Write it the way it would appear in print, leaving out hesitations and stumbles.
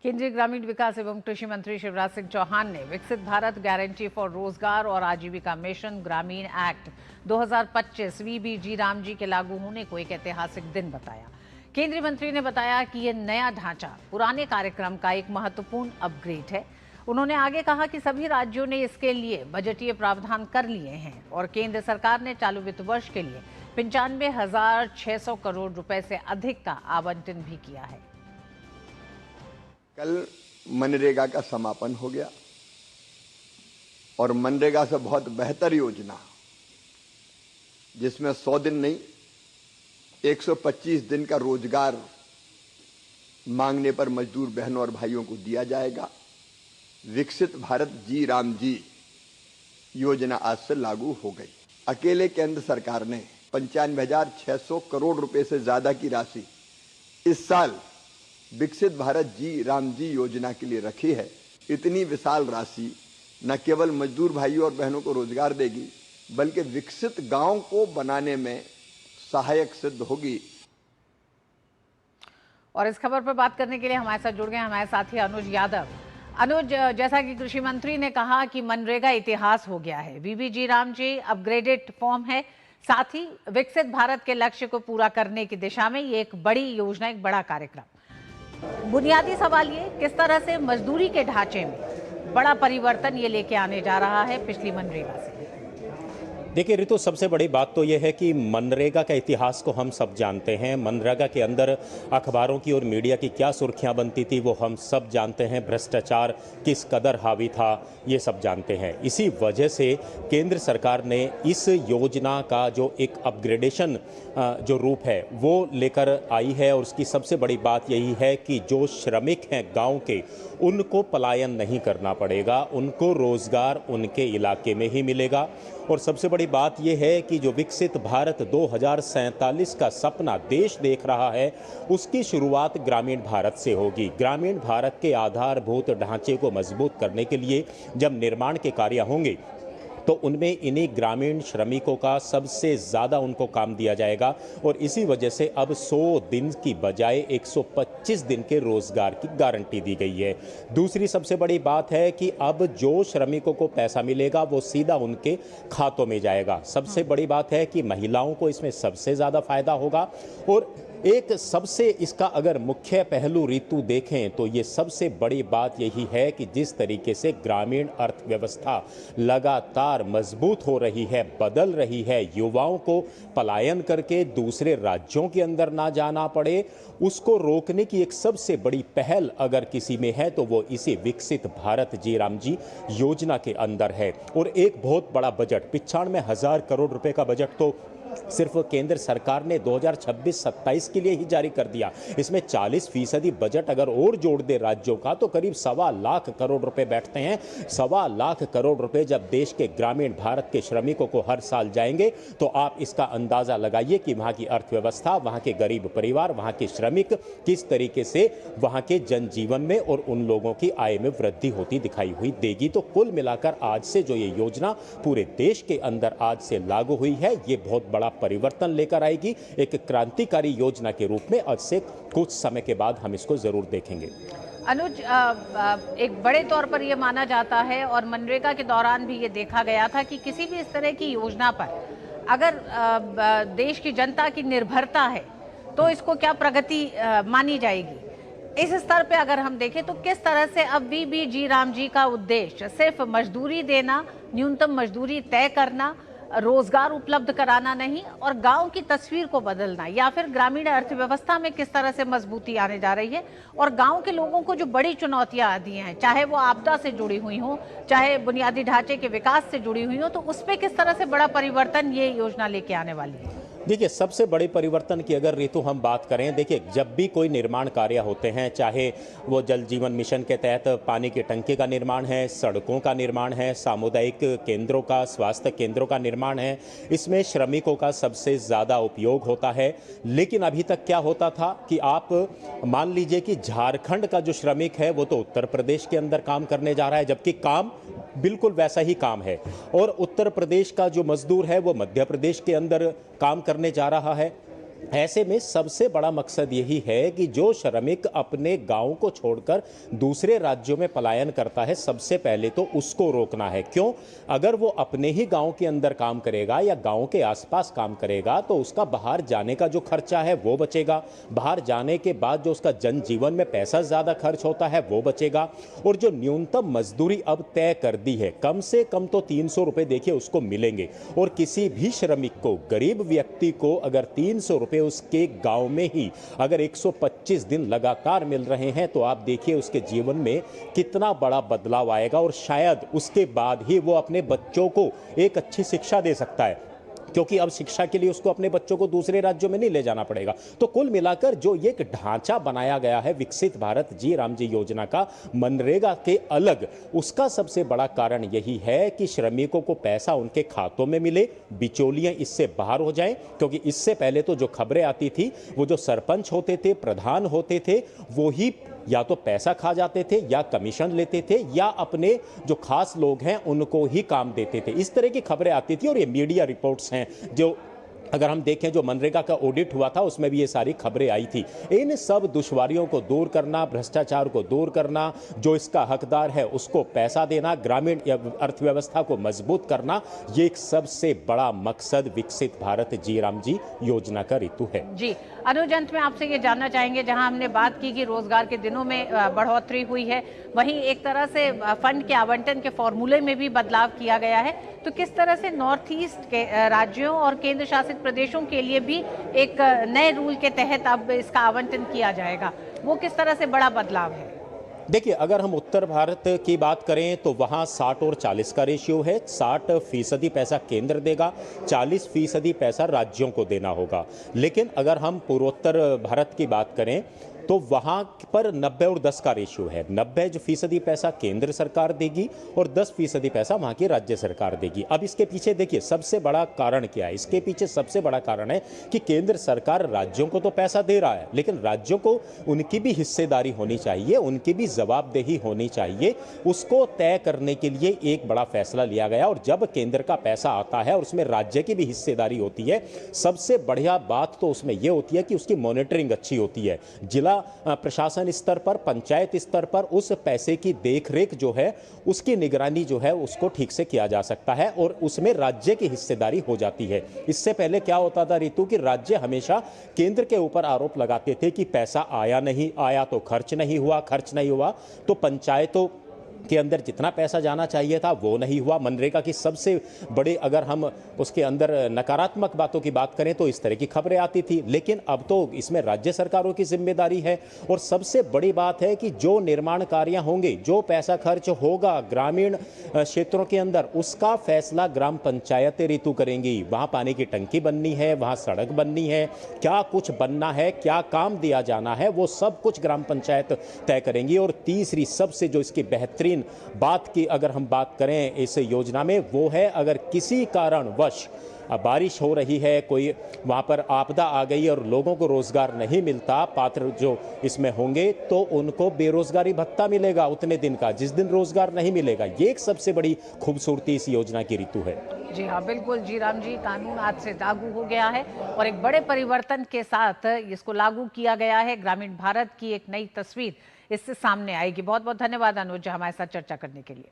केंद्रीय ग्रामीण विकास एवं कृषि मंत्री शिवराज सिंह चौहान ने विकसित भारत गारंटी फॉर रोजगार और आजीविका मिशन ग्रामीण एक्ट 2025 वीबीजी रामजी के लागू होने को एक ऐतिहासिक दिन बताया। केंद्रीय मंत्री ने बताया कि यह नया ढांचा पुराने कार्यक्रम का एक महत्वपूर्ण अपग्रेड है। उन्होंने आगे कहा कि सभी राज्यों ने इसके लिए बजटीय प्रावधान कर लिए हैं और केंद्र सरकार ने चालू वित्त वर्ष के लिए 95,600 करोड़ रुपए से अधिक का आवंटन भी किया है। कल मनरेगा का समापन हो गया और मनरेगा से बहुत बेहतर योजना जिसमें 100 दिन नहीं 125 दिन का रोजगार मांगने पर मजदूर बहनों और भाइयों को दिया जाएगा। विकसित भारत जी राम जी योजना आज से लागू हो गई। अकेले केंद्र सरकार ने 95,600 करोड़ रुपए से ज्यादा की राशि इस साल विकसित भारत जी राम जी योजना के लिए रखी है। इतनी विशाल राशि न केवल मजदूर भाइयों और बहनों को रोजगार देगी बल्कि विकसित गांव को बनाने में सहायक सिद्ध होगी। और इस खबर पर बात करने के लिए हमारे साथ जुड़ गए हमारे साथी अनुज यादव। अनुज, जैसा कि कृषि मंत्री ने कहा कि मनरेगा इतिहास हो गया है, वीबीजी रामजी अपग्रेडेड फॉर्म है, साथ ही विकसित भारत के लक्ष्य को पूरा करने की दिशा में ये एक बड़ी योजना, एक बड़ा कार्यक्रम। बुनियादी सवाल ये, किस तरह से मजदूरी के ढांचे में बड़ा परिवर्तन ये लेके आने जा रहा है पिछली मनरेगा से? देखिए ऋतु, सबसे बड़ी बात तो यह है कि मनरेगा का इतिहास को हम सब जानते हैं। मनरेगा के अंदर अखबारों की और मीडिया की क्या सुर्खियां बनती थी वो हम सब जानते हैं। भ्रष्टाचार किस कदर हावी था ये सब जानते हैं। इसी वजह से केंद्र सरकार ने इस योजना का जो एक अपग्रेडेशन जो रूप है वो लेकर आई है। और उसकी सबसे बड़ी बात यही है कि जो श्रमिक हैं गाँव के, उनको पलायन नहीं करना पड़ेगा, उनको रोजगार उनके इलाके में ही मिलेगा। और सबसे बड़ी बात यह है कि जो विकसित भारत 2047 का सपना देश देख रहा है उसकी शुरुआत ग्रामीण भारत से होगी। ग्रामीण भारत के आधारभूत ढांचे को मजबूत करने के लिए जब निर्माण के कार्य होंगे तो उनमें इन्हीं ग्रामीण श्रमिकों का सबसे ज़्यादा उनको काम दिया जाएगा। और इसी वजह से अब 100 दिन की बजाय 125 दिन के रोजगार की गारंटी दी गई है। दूसरी सबसे बड़ी बात है कि अब जो श्रमिकों को पैसा मिलेगा वो सीधा उनके खातों में जाएगा। सबसे बड़ी बात है कि महिलाओं को इसमें सबसे ज़्यादा फायदा होगा। और एक सबसे इसका अगर मुख्य पहलू ऋतु देखें तो ये सबसे बड़ी बात यही है कि जिस तरीके से ग्रामीण अर्थव्यवस्था लगातार मजबूत हो रही है, बदल रही है, युवाओं को पलायन करके दूसरे राज्यों के अंदर ना जाना पड़े, उसको रोकने की एक सबसे बड़ी पहल अगर किसी में है तो वो इसी विकसित भारत जी राम जी योजना के अंदर है। और एक बहुत बड़ा बजट, 95,000 करोड़ रुपए का बजट तो सिर्फ केंद्र सरकार ने 2026-27 के लिए ही जारी कर दिया। इसमें 40% बजट अगर और जोड़ दे राज्यों का तो करीब 1.25 लाख करोड़ रुपए बैठते हैं। 1.25 लाख करोड़ रुपए जब देश के ग्रामीण भारत के श्रमिकों को हर साल जाएंगे तो आप इसका अंदाजा लगाइए कि वहां की अर्थव्यवस्था, वहां के गरीब परिवार, वहां के श्रमिक किस तरीके से वहां के जनजीवन में और उन लोगों की आय में वृद्धि होती दिखाई हुई देगी। तो कुल मिलाकर आज से जो ये योजना पूरे देश के अंदर आज से लागू हुई है, ये बहुत बड़ा परिवर्तन लेकर आएगी। एक क्रांतिकारी योजना के रूप में आज से कुछ समय के बाद हम इसको जरूर देखेंगे। अनुज, एक बड़े तौर पर यह माना जाता है और मनरेगा के दौरान भी ये देखा गया था कि किसी भी इस तरह की योजना पर अगर देश की जनता की निर्भरता है तो इसको क्या प्रगति मानी जाएगी। इस स्तर पे अगर हम देखें तो किस तरह से अब वीबीजी रामजी का उद्देश्य सिर्फ मजदूरी देना, न्यूनतम मजदूरी तय करना, रोजगार उपलब्ध कराना नहीं और गांव की तस्वीर को बदलना, या फिर ग्रामीण अर्थव्यवस्था में किस तरह से मजबूती आने जा रही है और गांव के लोगों को जो बड़ी चुनौतियां आती हैं, चाहे वो आपदा से जुड़ी हुई हो, चाहे बुनियादी ढांचे के विकास से जुड़ी हुई हो, तो उस पर किस तरह से बड़ा परिवर्तन ये योजना लेके आने वाली है? देखिए, सबसे बड़े परिवर्तन की अगर ऋतु हम बात करें, देखिए जब भी कोई निर्माण कार्य होते हैं, चाहे वो जल जीवन मिशन के तहत पानी की टंकी का निर्माण है, सड़कों का निर्माण है, सामुदायिक केंद्रों का, स्वास्थ्य केंद्रों का निर्माण है, इसमें श्रमिकों का सबसे ज़्यादा उपयोग होता है। लेकिन अभी तक क्या होता था कि आप मान लीजिए कि झारखंड का जो श्रमिक है वो तो उत्तर प्रदेश के अंदर काम करने जा रहा है, जबकि काम बिल्कुल वैसा ही काम है, और उत्तर प्रदेश का जो मजदूर है वो मध्य प्रदेश के अंदर काम करने जा रहा है। ऐसे में सबसे बड़ा मकसद यही है कि जो श्रमिक अपने गांव को छोड़कर दूसरे राज्यों में पलायन करता है, सबसे पहले तो उसको रोकना है। क्यों? अगर वो अपने ही गांव के अंदर काम करेगा या गांव के आसपास काम करेगा तो उसका बाहर जाने का जो खर्चा है वो बचेगा, बाहर जाने के बाद जो उसका जनजीवन में पैसा ज़्यादा खर्च होता है वो बचेगा। और जो न्यूनतम मजदूरी अब तय कर दी है, कम से कम तो 300 रुपये देखिए उसको मिलेंगे। और किसी भी श्रमिक को, गरीब व्यक्ति को अगर 300 रुपये उसके गांव में ही अगर 125 दिन लगातार मिल रहे हैं तो आप देखिए उसके जीवन में कितना बड़ा बदलाव आएगा। और शायद उसके बाद ही वो अपने बच्चों को एक अच्छी शिक्षा दे सकता है, क्योंकि अब शिक्षा के लिए उसको अपने बच्चों को दूसरे राज्यों में नहीं ले जाना पड़ेगा। तो कुल मिलाकर जो ये एक ढांचा बनाया गया है विकसित भारत जी राम जी योजना का, मनरेगा के अलग, उसका सबसे बड़ा कारण यही है कि श्रमिकों को पैसा उनके खातों में मिले, बिचौलियां इससे बाहर हो जाएं। क्योंकि इससे पहले तो जो खबरें आती थी, वो जो सरपंच होते थे, प्रधान होते थे, वो ही या तो पैसा खा जाते थे या कमीशन लेते थे या अपने जो खास लोग हैं उनको ही काम देते थे। इस तरह की खबरें आती थी और ये मीडिया रिपोर्ट्स हैं जो अगर हम देखें जो मनरेगा का ऑडिट हुआ था उसमें भी ये सारी खबरें आई थी। इन सब दुश्वारियों को दूर करना, भ्रष्टाचार को दूर करना, जो इसका हकदार है उसको पैसा देना, ग्रामीण अर्थव्यवस्था को मजबूत करना, ये एक सबसे बड़ा मकसद विकसित भारत जी राम जी योजना का ऋतु है। जी अनुज, अंत में आपसे ये जानना चाहेंगे, जहां हमने बात की कि रोजगार के दिनों में बढ़ोतरी हुई है, वहीं एक तरह से फंड के आवंटन के फॉर्मूले में भी बदलाव किया गया है, तो किस तरह से नॉर्थ ईस्ट के राज्यों और केंद्र शासित प्रदेशों के लिए भी एक नए रूल के तहत अब इसका आवंटन किया जाएगा, वो किस तरह से बड़ा बदलाव है? देखिए, अगर हम उत्तर भारत की बात करें तो वहाँ 60 और 40 का रेशियो है। 60% पैसा केंद्र देगा, 40% पैसा राज्यों को देना होगा। लेकिन अगर हम पूर्वोत्तर भारत की बात करें तो वहाँ पर 90 और 10 का रेशियो है। 90% पैसा केंद्र सरकार देगी और 10% पैसा वहाँ की राज्य सरकार देगी। अब इसके पीछे देखिए सबसे बड़ा कारण क्या है? इसके पीछे सबसे बड़ा कारण है कि केंद्र सरकार राज्यों को तो पैसा दे रहा है, लेकिन राज्यों को उनकी भी हिस्सेदारी होनी चाहिए, उनकी भी जवाबदेही होनी चाहिए। उसको तय करने के लिए एक बड़ा फैसला लिया गया और जब केंद्र का पैसा आता है और उसमें राज्य की भी हिस्सेदारी होती है, सबसे बढ़िया बात तो उसमें यह होती है कि उसकी मॉनिटरिंग अच्छी होती है। जिला प्रशासन स्तर पर, पंचायत स्तर पर उस पैसे की देखरेख जो है, उसकी निगरानी जो है उसको ठीक से किया जा सकता है और उसमें राज्य की हिस्सेदारी हो जाती है। इससे पहले क्या होता था ऋतु, कि राज्य हमेशा केंद्र के ऊपर आरोप लगाते थे कि पैसा आया नहीं, आया तो खर्च नहीं हुआ, खर्च नहीं हुआ तो पंचायतों के अंदर जितना पैसा जाना चाहिए था वो नहीं हुआ। मनरेगा की सबसे बड़े अगर हम उसके अंदर नकारात्मक बातों की बात करें तो इस तरह की खबरें आती थी, लेकिन अब तो इसमें राज्य सरकारों की जिम्मेदारी है। और सबसे बड़ी बात है कि जो निर्माण कार्य होंगे, जो पैसा खर्च होगा ग्रामीण क्षेत्रों के अंदर, उसका फैसला ग्राम पंचायतें ऋतु करेंगी। वहाँ पानी की टंकी बननी है, वहाँ सड़क बननी है, क्या कुछ बनना है, क्या काम दिया जाना है, वो सब कुछ ग्राम पंचायत तय करेंगी। और तीसरी सबसे जो इसकी बेहतरीन बात की अगर हम बात करें इस योजना में, वो है अगर किसी कारणवश बारिश हो रही है, कोई वहाँ पर आपदा आ गई और लोगों को रोजगार नहीं मिलता, पात्र जो इसमें होंगे, तो उनको बेरोजगारी भत्ता मिलेगा उतने दिन का, जिस दिन रोजगार नहीं मिलेगा। ये एक सबसे बड़ी खूबसूरती इस योजना की ऋतु है। जी हाँ, बिल्कुल जी राम जी, कानून आज से लागू हो गया है और एक बड़े परिवर्तन के साथ इसको लागू किया गया है। ग्रामीण भारत की एक नई तस्वीर इससे सामने आएगी। बहुत बहुत धन्यवाद अनुज हमारे साथ चर्चा करने के लिए।